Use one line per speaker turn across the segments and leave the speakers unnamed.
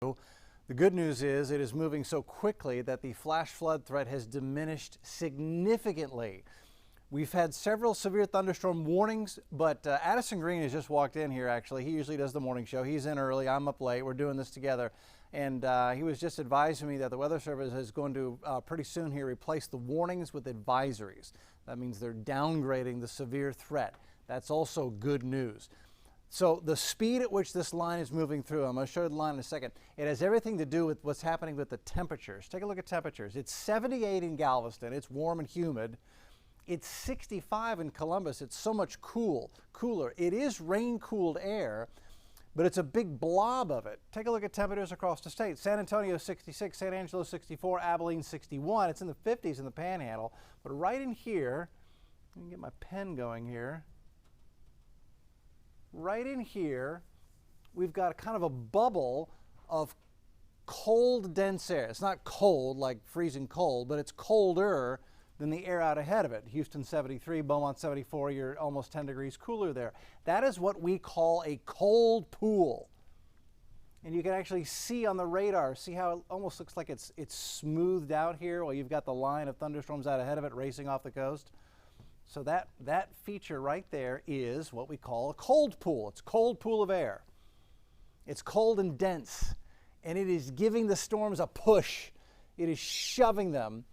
The good news is it is moving so quickly that the flash flood threat has diminished significantly. We've had several severe thunderstorm warnings, but Addison Green has just walked in here actually. He usually does the morning show. He's in early, I'm up late, we're doing this together. And he was just advising me that the Weather Service is going to pretty soon here replace the warnings with advisories. That means they're downgrading the severe threat. That's also good news. So the speed at which this line is moving through, I'm going to show you the line in a second. It has everything to do with what's happening with the temperatures. Take a look at temperatures. It's 78 in Galveston. It's warm and humid. It's 65 in Columbus. It's so much cooler. It is rain-cooled air, but it's a big blob of it. Take a look at temperatures across the state. San Antonio 66, San Angelo 64, Abilene 61. It's in the 50s in the Panhandle. But right in here, let me get my pen going here. Right in here, we've got kind of a bubble of cold, dense air. It's not cold, like freezing cold, but it's colder than the air out ahead of it. Houston 73, Beaumont 74, you're almost 10 degrees cooler there. That is what we call a cold pool. And you can actually see on the radar, see how it almost looks like it's smoothed out here while you've got the line of thunderstorms out ahead of it racing off the coast. So that feature right there is what we call a cold pool. It's a cold pool of air. It's cold and dense, and it is giving the storms a push. It is shoving them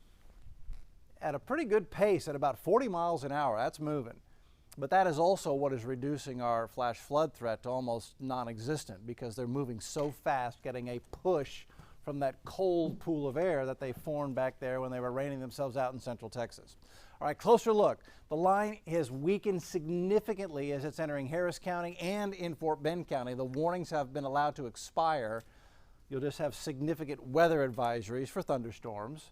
at a pretty good pace at about 40 miles an hour. That's moving. But that is also what is reducing our flash flood threat to almost non-existent because they're moving so fast, getting a push from that cold pool of air that they formed back there when they were raining themselves out in central Texas. All right, closer look. The line has weakened significantly as it's entering Harris County and in Fort Bend County. The warnings have been allowed to expire. You'll just have significant weather advisories for thunderstorms.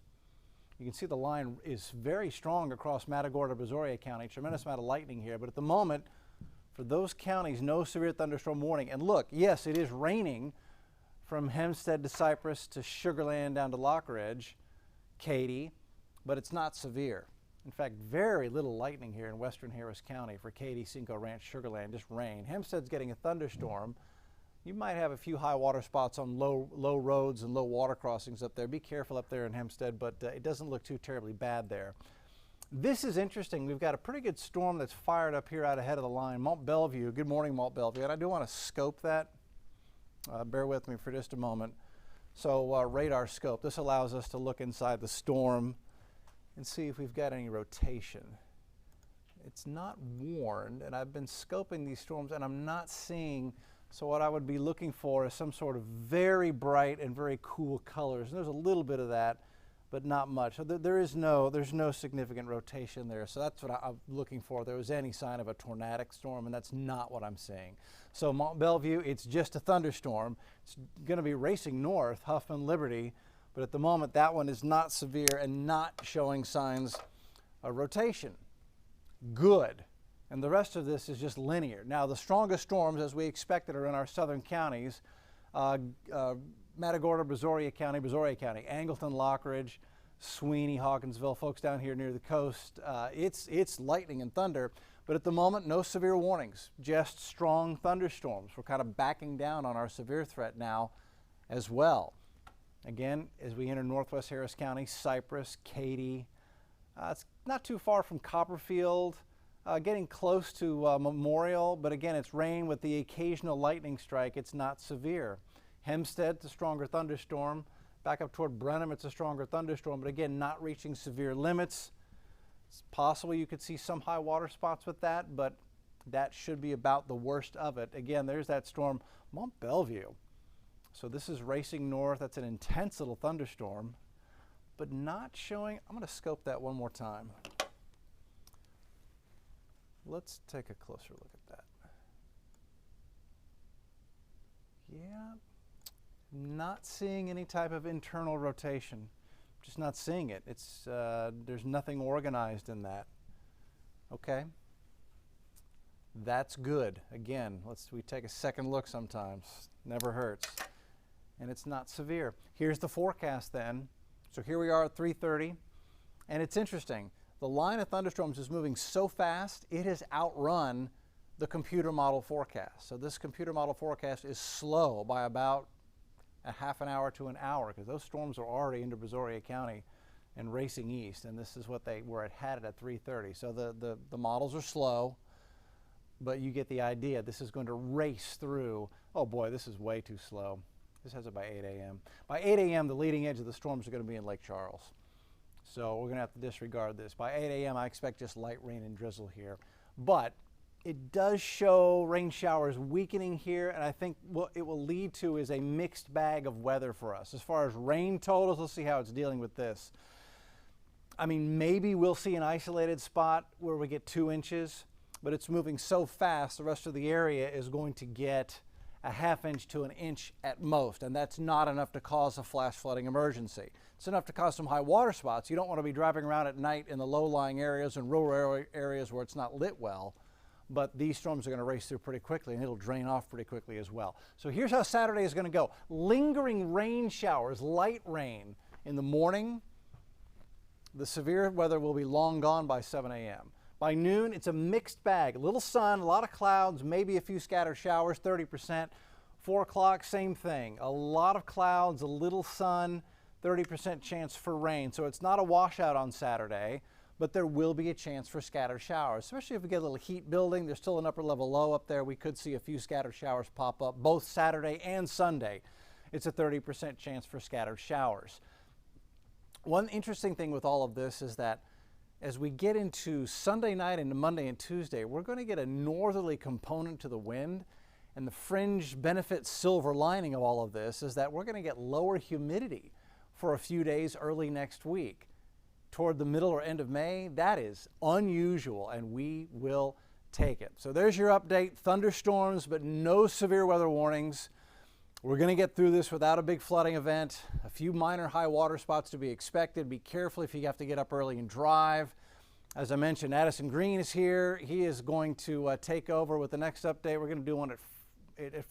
You can see the line is very strong across Matagorda, Brazoria County. Tremendous amount of lightning here, but at the moment, for those counties, no severe thunderstorm warning. And look, yes, it is raining from Hempstead to Cypress to Sugar Land down to Lock Ridge, Katy, but it's not severe. In fact, very little lightning here in western Harris County for Katy, Cinco Ranch, Sugar Land, just rain. Hempstead's getting a thunderstorm. You might have a few high water spots on low roads and low water crossings up there. Be careful up there in Hempstead, but it doesn't look too terribly bad there. This is interesting. We've got a pretty good storm that's fired up here out ahead of the line. Mont Bellevue. Good morning, Mont Bellevue. And I do want to scope that. Bear with me for just a moment. So radar scope. This allows us to look inside the storm and see if we've got any rotation. It's not warned, and I've been scoping these storms and I'm not seeing, so what I would be looking for is some sort of very bright and very cool colors. And there's a little bit of that, but not much. So there's no significant rotation there. So that's what I'm looking for. If there was any sign of a tornadic storm, and that's not what I'm seeing. So Mont Bellevue, it's just a thunderstorm. It's gonna be racing north, Huffman, Liberty, but at the moment that one is not severe and not showing signs of rotation. Good. And the rest of this is just linear. Now the strongest storms, as we expected, are in our southern counties. Matagorda, Brazoria County, Angleton, Lockridge, Sweeney, Hawkinsville, folks down here near the coast. It's lightning and thunder, but at the moment, no severe warnings, just strong thunderstorms. We're kind of backing down on our severe threat now as well. Again, as we enter northwest Harris County, Cypress, Katy, it's not too far from Copperfield, getting close to Memorial, but again, it's rain with the occasional lightning strike. It's not severe. Hempstead, it's a stronger thunderstorm. Back up toward Brenham, it's a stronger thunderstorm, but again, not reaching severe limits. It's possible you could see some high water spots with that, but that should be about the worst of it. Again, there's that storm, Mont Bellevue. So this is racing north. That's an intense little thunderstorm, but not showing. I'm going to scope that one more time. Let's take a closer look at that. Yeah, not seeing any type of internal rotation. Just not seeing it. It's there's nothing organized in that. Okay. That's good. Again, we take a second look sometimes. Never hurts. And it's not severe. Here's the forecast then. So here we are at 3:30, and it's interesting. The line of thunderstorms is moving so fast, it has outrun the computer model forecast. So this computer model forecast is slow by about a half an hour to an hour, because those storms are already into Brazoria County and racing east, and this is what they were headed at 3:30. So the models are slow, but you get the idea. This is going to race through. Oh boy, this is way too slow. This has it by 8 a.m. By 8 a.m., the leading edge of the storms are going to be in Lake Charles. So we're going to have to disregard this. By 8 a.m., I expect just light rain and drizzle here. But it does show rain showers weakening here, and I think what it will lead to is a mixed bag of weather for us. As far as rain totals, let's see how it's dealing with this. I mean, maybe we'll see an isolated spot where we get 2 inches, but it's moving so fast, the rest of the area is going to get a ½ inch to an inch at most, and that's not enough to cause a flash flooding emergency. It's enough to cause some high water spots. You don't want to be driving around at night in the low-lying areas and rural areas where it's not lit well, but these storms are going to race through pretty quickly, and it'll drain off pretty quickly as well. So here's how Saturday is going to go. Lingering rain showers, light rain in the morning. The severe weather will be long gone by 7 a.m. By noon, it's a mixed bag. A little sun, a lot of clouds, maybe a few scattered showers, 30%. 4 o'clock, same thing. A lot of clouds, a little sun, 30% chance for rain. So it's not a washout on Saturday, but there will be a chance for scattered showers, especially if we get a little heat building. There's still an upper level low up there. We could see a few scattered showers pop up both Saturday and Sunday. It's a 30% chance for scattered showers. One interesting thing with all of this is that as we get into Sunday night into Monday and Tuesday, we're going to get a northerly component to the wind. And the fringe benefit silver lining of all of this is that we're going to get lower humidity for a few days early next week. Toward the middle or end of May, that is unusual, and we will take it. So there's your update. Thunderstorms, but no severe weather warnings. We're going to get through this without a big flooding event. A few minor high water spots to be expected. Be careful if you have to get up early and drive. As I mentioned, Addison Green is here. He is going to take over with the next update. We're going to do one at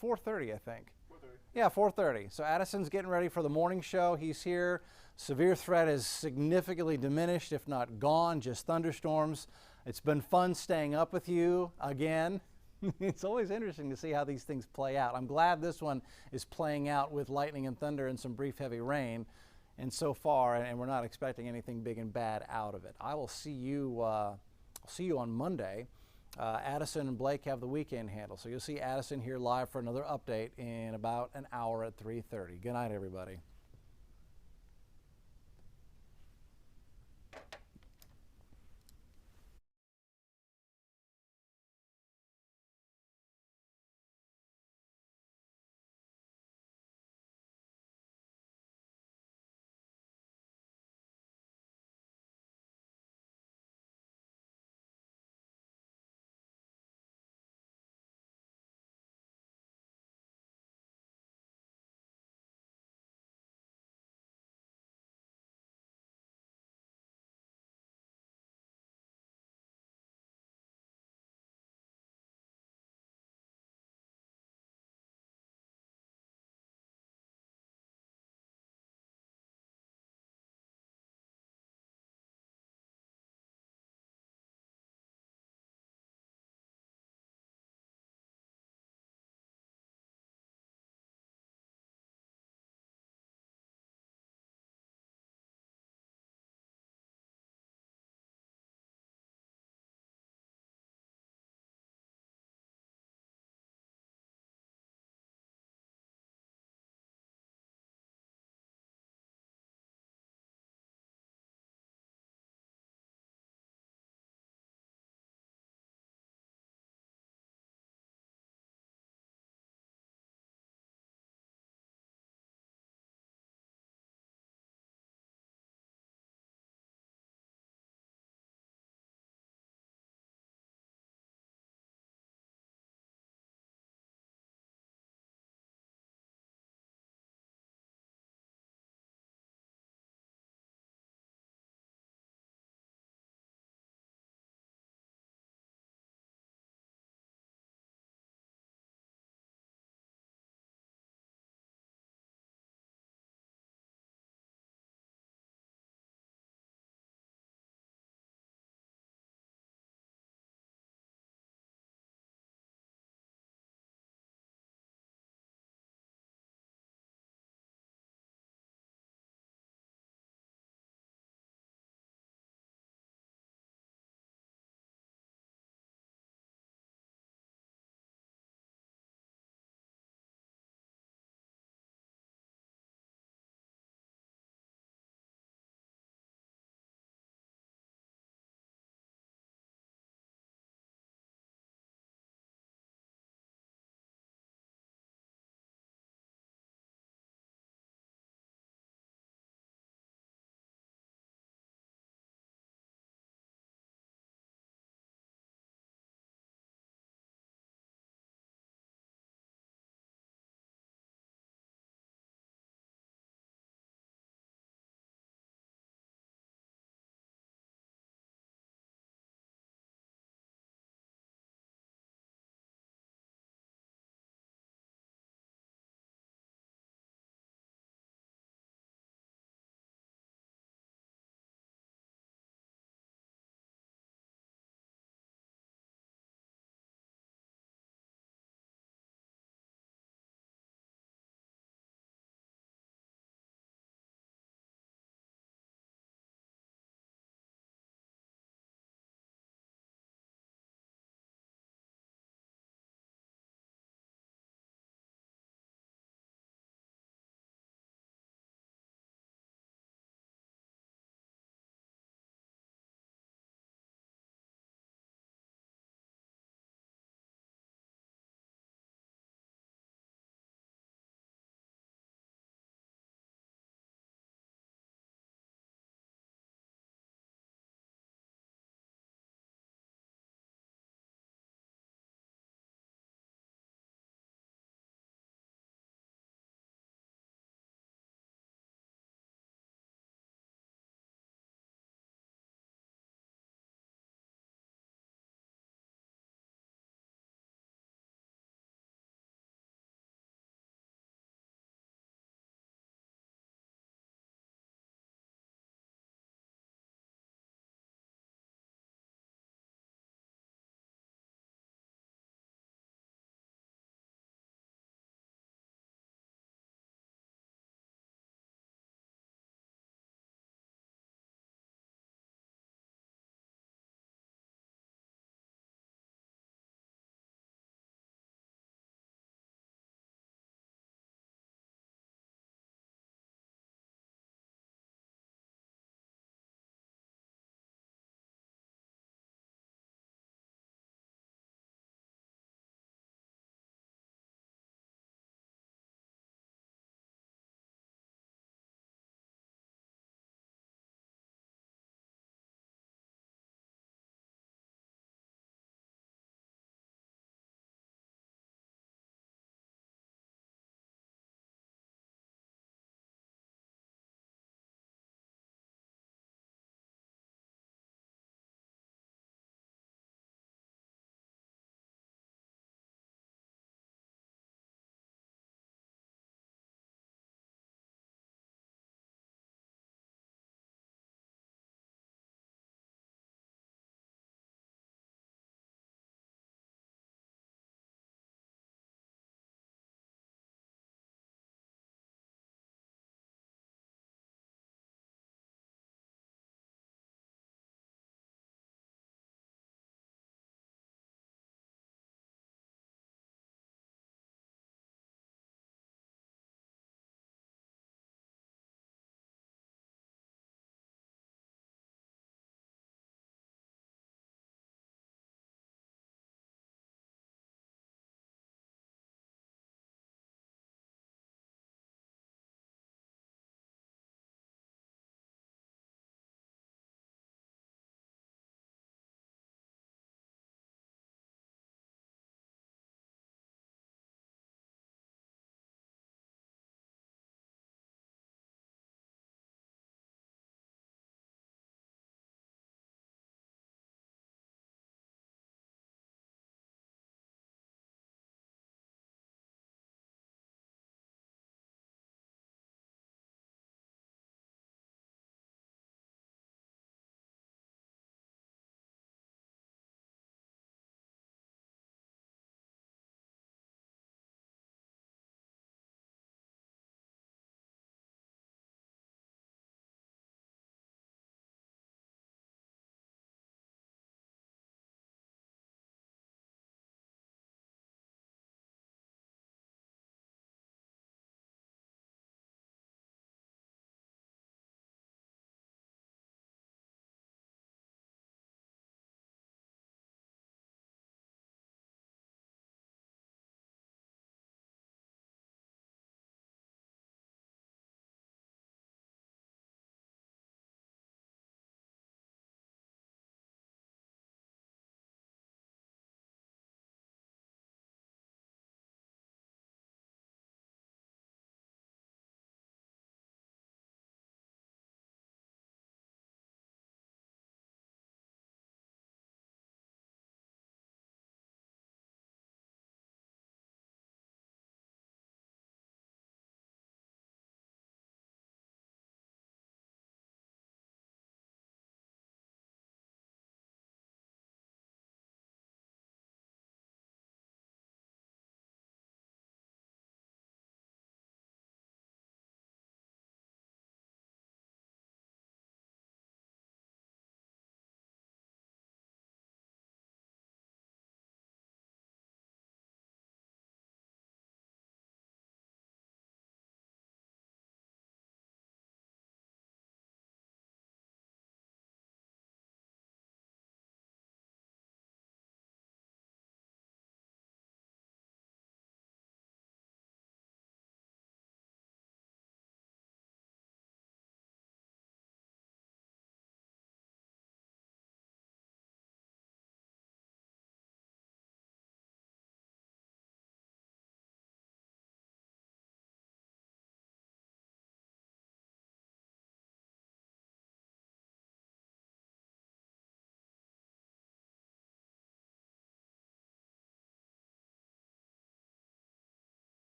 4:30, I think. 4:30. Yeah, 4:30. So Addison's getting ready for the morning show. He's here. Severe threat is significantly diminished, if not gone, just thunderstorms. It's been fun staying up with you again. It's always interesting to see how these things play out. I'm glad this one is playing out with lightning and thunder and some brief heavy rain. And so far, and we're not expecting anything big and bad out of it. I will see you on Monday. Addison and Blake have the weekend handle. So you'll see Addison here live for another update in about an hour at 3:30. Good night, everybody.